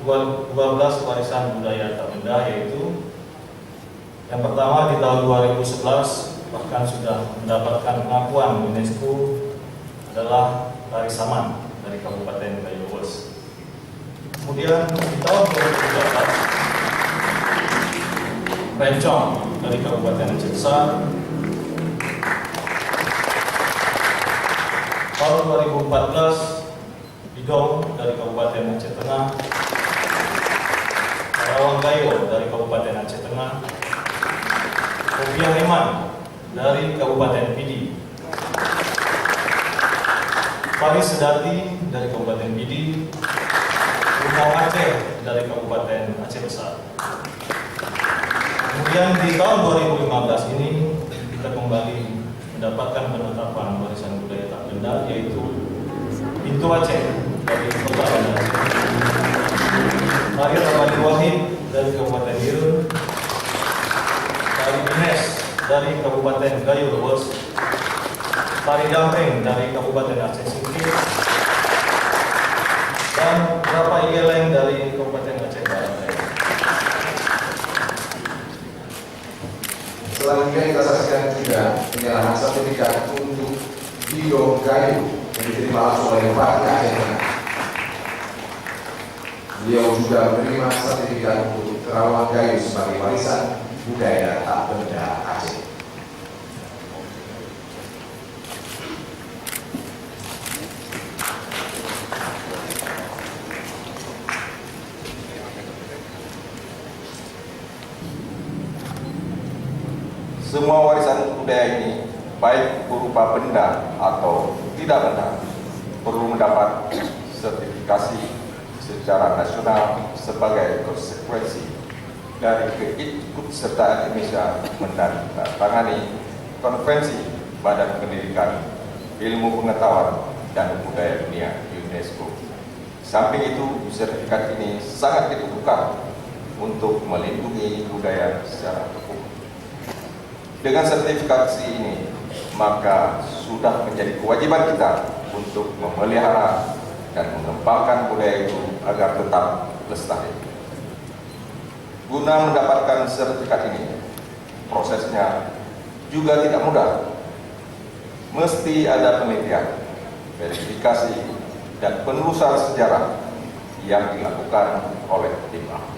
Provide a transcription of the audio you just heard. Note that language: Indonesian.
12 warisan budaya tak benda, yaitu yang pertama di tahun 2011 bahkan sudah mendapatkan pengakuan UNESCO adalah Tari Saman dari Kabupaten Gayo Luas. Kemudian di tahun 2017 Rencong dari Kabupaten Aceh Besar. Tahun 2014 Bidong dari Kabupaten Aceh Tengah, Karawang Gayo dari Kabupaten Aceh Tengah, Kopiah Heman dari Kabupaten Pidi, Paris Sedati dari Kabupaten Pidi, Rumau Aceh dari Kabupaten Aceh Besar. Kemudian di tahun 2015 ini kita kembali mendapatkan penetapan warisan budaya tak benda, yaitu Pintu Aceh dari Kota Banda Aceh, Tari Ramadi Wahid dari Kabupaten Irun, Tari Bines dari Kabupaten Gayo Luas, Tari Dampeng dari Kabupaten Aceh Singkil, dan Rapa Igeleng dari Kabupaten Aceh Barat. Selanjutnya kita saksikan juga penyerahan sertifikat untuk Bidong Gayo yang diterima langsung oleh Bupati Aceh Tengah. Beliau juga menerima sertifikat untuk Karawang Gayo sebagai warisan budaya tak benda Aceh. Semua warisan budaya ini, baik berupa benda atau tidak benda, perlu mendapat sertifikasi secara nasional sebagai konsekuensi dari keikutsertaan Indonesia menandatangani Konvensi Badan Pendidikan, Ilmu Pengetahuan dan Budaya Dunia UNESCO. Samping itu, sertifikat ini sangat dibutuhkan untuk melindungi budaya secara utuh. Dengan sertifikasi ini, maka sudah menjadi kewajiban kita untuk memelihara dan mengembangkan budaya itu agar tetap lestari. Guna mendapatkan sertifikat ini, prosesnya juga tidak mudah. Mesti ada penelitian, verifikasi, dan penelusuran sejarah yang dilakukan oleh tim ahli.